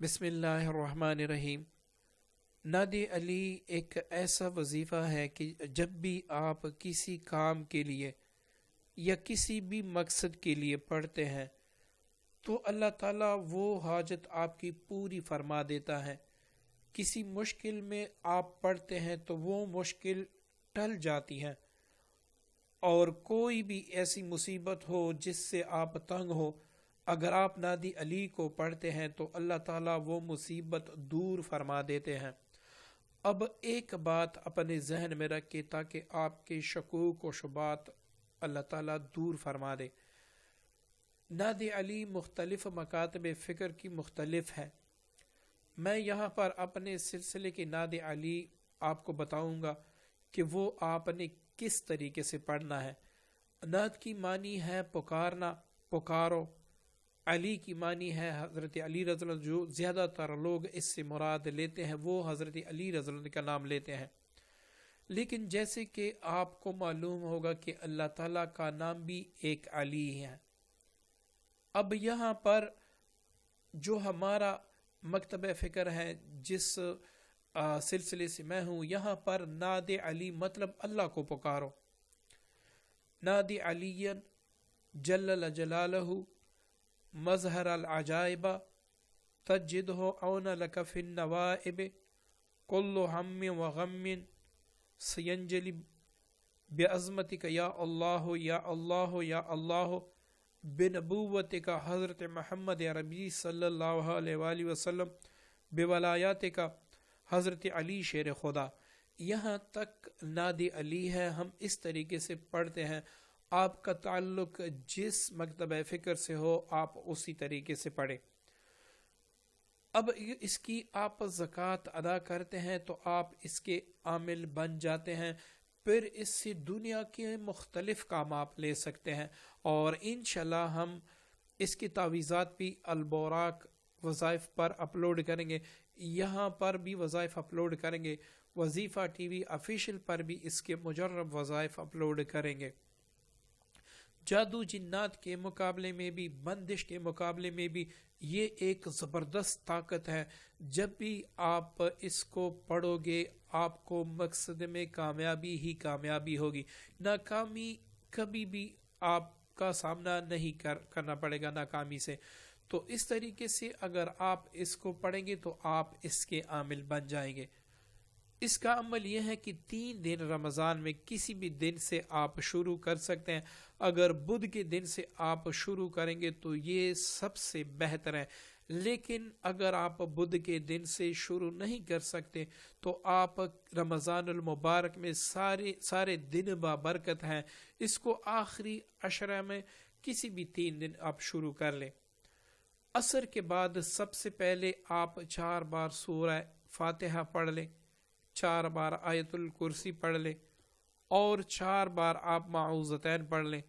بسم اللہ الرحمن الرحیم۔ نعت علی ایک ایسا وظیفہ ہے کہ جب بھی آپ کسی کام کے لیے یا کسی بھی مقصد کے لیے پڑھتے ہیں تو اللہ تعالیٰ وہ حاجت آپ کی پوری فرما دیتا ہے۔ کسی مشکل میں آپ پڑھتے ہیں تو وہ مشکل ٹل جاتی ہے، اور کوئی بھی ایسی مصیبت ہو جس سے آپ تنگ ہو، اگر آپ نادی علی کو پڑھتے ہیں تو اللہ تعالیٰ وہ مصیبت دور فرما دیتے ہیں۔ اب ایک بات اپنے ذہن میں رکھیں تاکہ آپ کے شکوک و شبہات اللہ تعالیٰ دور فرما دے۔ نادی علی مختلف مکاتب فکر کی مختلف ہے۔ میں یہاں پر اپنے سلسلے کی نادی علی آپ کو بتاؤں گا کہ وہ آپ نے کس طریقے سے پڑھنا ہے۔ نعت کی معنی ہے پکارنا، پکارو۔ علی کی معنی ہے حضرت علی رضی اللہ عنہ، جو زیادہ تر لوگ اس سے مراد لیتے ہیں وہ حضرت علی رضی اللہ عنہ کا نام لیتے ہیں، لیکن جیسے کہ آپ کو معلوم ہوگا کہ اللہ تعالیٰ کا نام بھی ایک علی ہے۔ اب یہاں پر جو ہمارا مکتب فکر ہے، جس سلسلے سے میں ہوں، یہاں پر ناد علی مطلب اللہ کو پکارو۔ ناد علی جلل جلالہ مظہر العجائب تجدہ عون لک فی النوائب کل ہم و غم سینجلی بعظمتک یا اللہ یا اللہ یا اللہ بنبوتک حضرت محمد عربی صلی اللہ علیہ وآلہ وسلم بولایاتک حضرت علی شیر خدا۔ یہاں تک نادی علی ہے، ہم اس طریقے سے پڑھتے ہیں۔ آپ کا تعلق جس مکتب فکر سے ہو آپ اسی طریقے سے پڑھیں۔ اب اس کی آپ زکوٰۃ ادا کرتے ہیں تو آپ اس کے عامل بن جاتے ہیں، پھر اس سے دنیا کے مختلف کام آپ لے سکتے ہیں، اور انشاءاللہ ہم اس کی تعویذات بھی البوراق وظائف پر اپلوڈ کریں گے، یہاں پر بھی وظائف اپلوڈ کریں گے، وظیفہ ٹی وی آفیشیل پر بھی اس کے مجرب وظائف اپلوڈ کریں گے۔ جادو جنات کے مقابلے میں بھی، بندش کے مقابلے میں بھی یہ ایک زبردست طاقت ہے۔ جب بھی آپ اس کو پڑھو گے آپ کو مقصد میں کامیابی ہی کامیابی ہوگی، ناکامی کبھی بھی آپ کا سامنا نہیں کرنا پڑے گا ناکامی سے۔ تو اس طریقے سے اگر آپ اس کو پڑھیں گے تو آپ اس کے عامل بن جائیں گے۔ اس کا عمل یہ ہے کہ 3 دن رمضان میں کسی بھی دن سے آپ شروع کر سکتے ہیں۔ اگر بدھ کے دن سے آپ شروع کریں گے تو یہ سب سے بہتر ہے، لیکن اگر آپ بدھ کے دن سے شروع نہیں کر سکتے تو آپ رمضان المبارک میں سارے دن بابرکت ہیں، اس کو آخری عشرہ میں کسی بھی 3 دن آپ شروع کر لیں۔ عصر کے بعد سب سے پہلے آپ 4 بار سورہ فاتحہ پڑھ لیں، 4 بار آیت الکرسی پڑھ لیں، اور 4 بار آپ معوذتین پڑھ لیں۔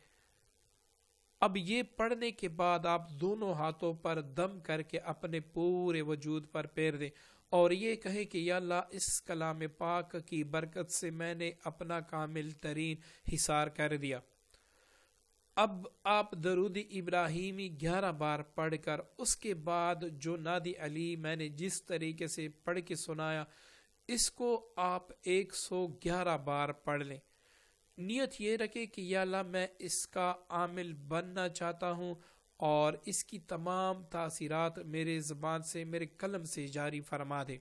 اب یہ پڑھنے کے بعد آپ دونوں ہاتھوں پر دم کر کے اپنے پورے وجود پر پھیر دیں، اور یہ کہیں کہ یا اللہ اس کلام پاک کی برکت سے میں نے اپنا کامل ترین حصار کر دیا۔ اب آپ درود ابراہیمی 11 بار پڑھ کر اس کے بعد جو نادی علی میں نے جس طریقے سے پڑھ کے سنایا اس کو آپ 111 بار پڑھ لیں۔ نیت یہ رکھے کہ یا اللہ میں اس کا عامل بننا چاہتا ہوں، اور اس کی تمام تاثیرات میرے زبان سے، میرے قلم سے جاری فرما دے۔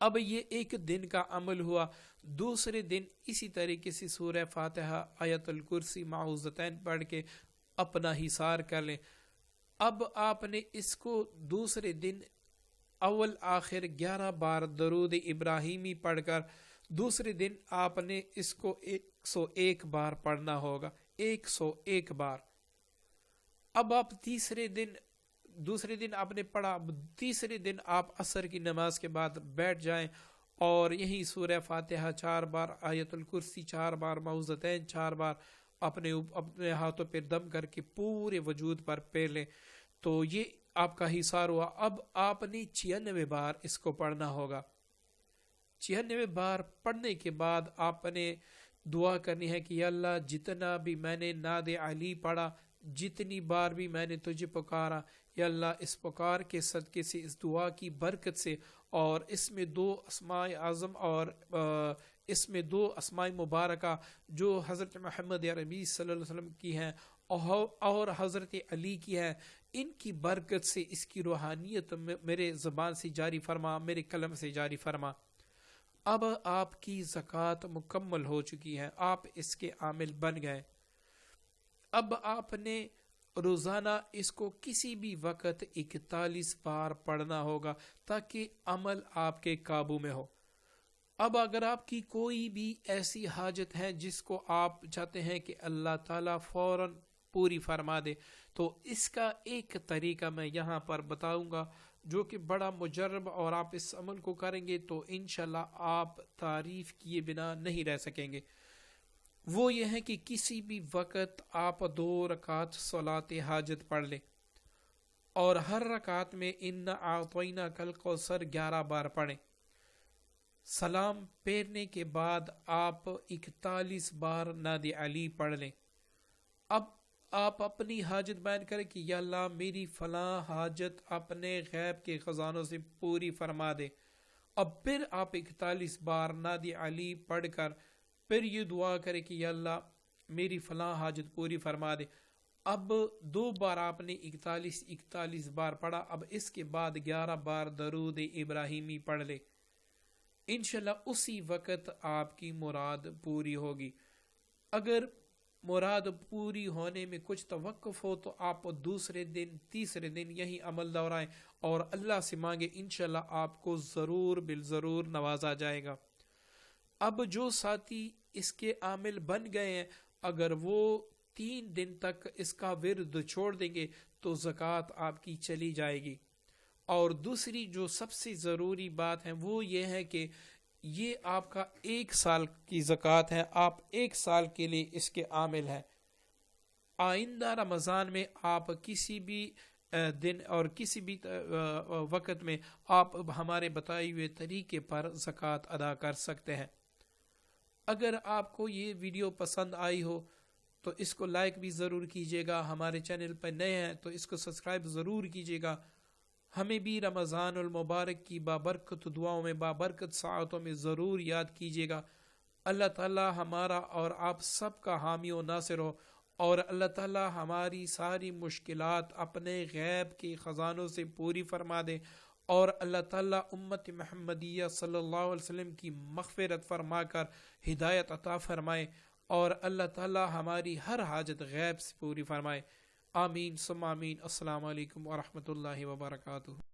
اب یہ ایک دن کا عمل ہوا۔ دوسرے دن اسی طریقے سے سورہ فاتحہ، آیت الکرسی، معوذتین پڑھ کے اپنا حصار کر لیں۔ اب آپ نے اس کو دوسرے دن اول آخر 11 بار درود ابراہیمی پڑھ کر دوسرے دن آپ نے اس کو 101 بار پڑھنا ہوگا، 101 بار۔ اب آپ دوسرے دن آپ نے پڑھا، تیسرے دن آپ عصر کی نماز کے بعد بیٹھ جائیں اور یہی سورہ فاتحہ 4 بار، آیت الکرسی 4 بار، معوذتین 4 بار اپنے ہاتھوں پہ دم کر کے پورے وجود پر پھیر لیں۔ تو یہ آپ کا حصار ہوا۔ اب آپ نے 96 بار اس کو پڑھنا ہوگا۔ 96 بار پڑھنے کے بعد آپ نے دعا کرنی ہے کہ یا اللہ جتنا بھی میں نے ناد علی پڑھا، جتنی بار بھی میں نے تجھے پکارا، یا اللہ اس پکار کے صدقے سے، اس دعا کی برکت سے، اور اس میں دو اسماء اعظم اور اس میں دو اسماء مبارکہ جو حضرت محمد عربی صلی اللہ علیہ وسلم کی ہیں اور حضرت علی کی ہے، ان کی برکت سے اس کی روحانیت میرے زبان سے جاری فرما، میرے قلم سے جاری فرما۔ اب آپ کی زکوٰۃ مکمل ہو چکی ہے، آپ اس کے عامل بن گئے۔ اب آپ نے روزانہ اس کو کسی بھی وقت 41 بار پڑھنا ہوگا تاکہ عمل آپ کے قابو میں ہو۔ اب اگر آپ کی کوئی بھی ایسی حاجت ہے جس کو آپ چاہتے ہیں کہ اللہ تعالیٰ فوراً پوری فرما دے، تو اس کا ایک طریقہ میں یہاں پر بتاؤں گا جو کہ بڑا مجرب، اور آپ اس عمل کو کریں گے تو انشاءاللہ آپ تعریف کیے بنا نہیں رہ سکیں گے۔ وہ یہ ہے کہ کسی بھی وقت آپ 2 رکعت صلاۃ حاجت پڑھ لیں، اور ہر رکعت میں انا اعطیناک الکوثر 11 بار پڑھیں۔ سلام پھیرنے کے بعد آپ 41 بار نعت علی پڑھ لیں۔ اب آپ اپنی حاجت بیان کریں کہ یا اللہ میری فلاں حاجت اپنے غیب کے خزانوں سے پوری فرما دے۔ اب پھر آپ 41 بار نعت علی پڑھ کر پھر یہ دعا کریں کہ یا اللہ میری فلاں حاجت پوری فرما دے۔ اب 2 بار آپ نے 41 بار پڑھا، اب اس کے بعد 11 بار درود ابراہیمی پڑھ لے، انشاءاللہ اسی وقت آپ کی مراد پوری ہوگی۔ اگر مراد پوری ہونے میں کچھ توقف ہو تو آپ دوسرے دن تیسرے دن یہی عمل دہرائیں اور اللہ سے مانگے، انشاءاللہ آپ کو ضرور بالضرور نوازا جائے گا۔ اب جو ساتھی اس کے عامل بن گئے ہیں، اگر وہ 3 دن تک اس کا ورد چھوڑ دیں گے تو زکوٰۃ آپ کی چلی جائے گی۔ اور دوسری جو سب سے ضروری بات ہے وہ یہ ہے کہ یہ آپ کا 1 سال کی زکوٰۃ ہے، آپ 1 سال کے لیے اس کے عامل ہیں۔ آئندہ رمضان میں آپ کسی بھی دن اور کسی بھی وقت میں آپ ہمارے بتائے ہوئے طریقے پر زکوٰۃ ادا کر سکتے ہیں۔ اگر آپ کو یہ ویڈیو پسند آئی ہو تو اس کو لائک بھی ضرور کیجیے گا، ہمارے چینل پر نئے ہیں تو اس کو سبسکرائب ضرور کیجیے گا۔ ہمیں بھی رمضان المبارک کی بابرکت دعاؤں میں، بابرکت ساعتوں میں ضرور یاد کیجیے گا۔ اللہ تعالی ہمارا اور آپ سب کا حامی و ناصر ہو، اور اللہ تعالی ہماری ساری مشکلات اپنے غیب کے خزانوں سے پوری فرما دے، اور اللہ تعالیٰ امت محمدیہ صلی اللہ علیہ وسلم کی مغفرت فرما کر ہدایت عطا فرمائے، اور اللہ تعالیٰ ہماری ہر حاجت غیب سے پوری فرمائے۔ آمین ثم آمین۔ السلام علیکم ورحمۃ اللہ وبرکاتہ۔